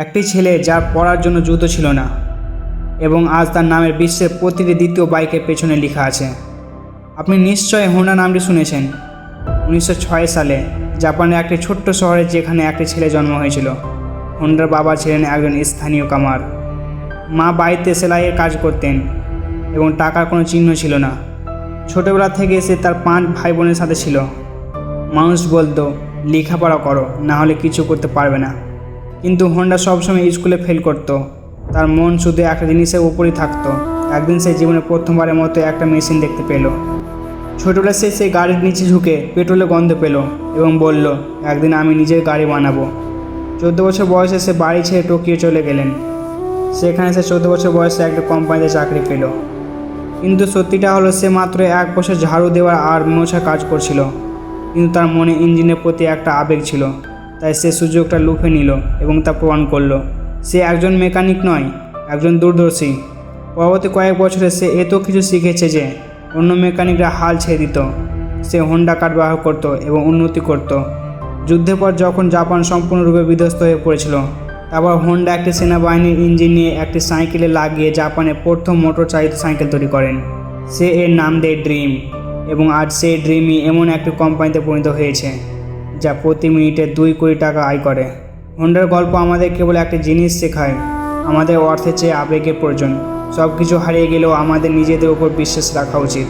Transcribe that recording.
একটি ছেলে যার পড়ার জন্য জুতো ছিল না এবং আজ তার নামের বিশ্বের প্রতিটি দ্বিতীয় বাইকের পেছনে লেখা আছে। আপনি নিশ্চয়ই হোন্ডা নামটি শুনেছেন। 1906 সালে জাপানের একটি ছোট্ট শহরে যেখানে একটি ছেলে জন্ম হয়েছিল। হোন্ডার বাবা ছিলেন একজন স্থানীয় কামার। মা বাড়িতে সেলাইয়ের কাজ করতেন এবং টাকার কোনো চিহ্ন ছিল না। ছোটবেলা থেকে সে তার 5 ভাই বোনের সাথে ছিল। মানুষ বলতো লেখাপড়া করো, না হলে কিছু করতে পারবে না। কিন্তু হোন্ডা সবসময় স্কুলে ফেল করতো। তার মন শুধু একটা জিনিসের উপরই থাকতো। একদিন সে জীবনে প্রথমবারের মতো একটা মেশিন দেখতে পেল। ছোটবেলায় সে সেই গাড়ির নিচে ঝুঁকে পেট্রোলের গন্ধ পেল এবং বলল, একদিন আমি নিজের গাড়ি বানাবো। 14 বছর বয়সে সে বাড়ি ছেড়ে টোকিও চলে গেলেন। সেখানে সে 14 বছর বয়সে একটা কোম্পানিতে চাকরি পেল। কিন্তু সত্যিটা হলো সে মাত্র 1 বছর ঝাড়ু দেওয়ার আর মোছার কাজ করছিল। কিন্তু তার মনে ইঞ্জিনের প্রতি একটা আবেগ ছিল। তাই সে সুযোগটা লুফে নিল এবং তা প্রমাণ করল সে একজন মেকানিক নয়, একজন দূরদর্শী। পরবর্তী কয়েক বছরে সে এত কিছু শিখেছে যে অন্য মেকানিকরা হাল ছেড়ে দিত। সে হোন্ডা কার ব্যবহার করত এবং উন্নতি করত। যুদ্ধের পর যখন জাপান সম্পূর্ণরূপে বিধ্বস্ত হয়ে পড়েছিল, তারপর হোন্ডা একটি সেনাবাহিনীর ইঞ্জিন নিয়ে একটি সাইকেলে লাগিয়ে জাপানের প্রথম মোটর চালিত সাইকেল তৈরি করেন। সে এর নাম দেয় ড্রিম এবং আজ সেই ড্রিমই এমন একটি কোম্পানিতে পরিণত হয়েছে যা প্রতি মিনিটে 2 কোটি টাকা আয় করে। হোন্ডার গল্প আমাদের কেবল একটি জিনিস শেখায়, আমাদের অর্থের চেয়ে আবেগের প্রয়োজন। সব কিছু হারিয়ে গেলেও আমাদের নিজেদের উপর বিশ্বাস রাখা উচিত।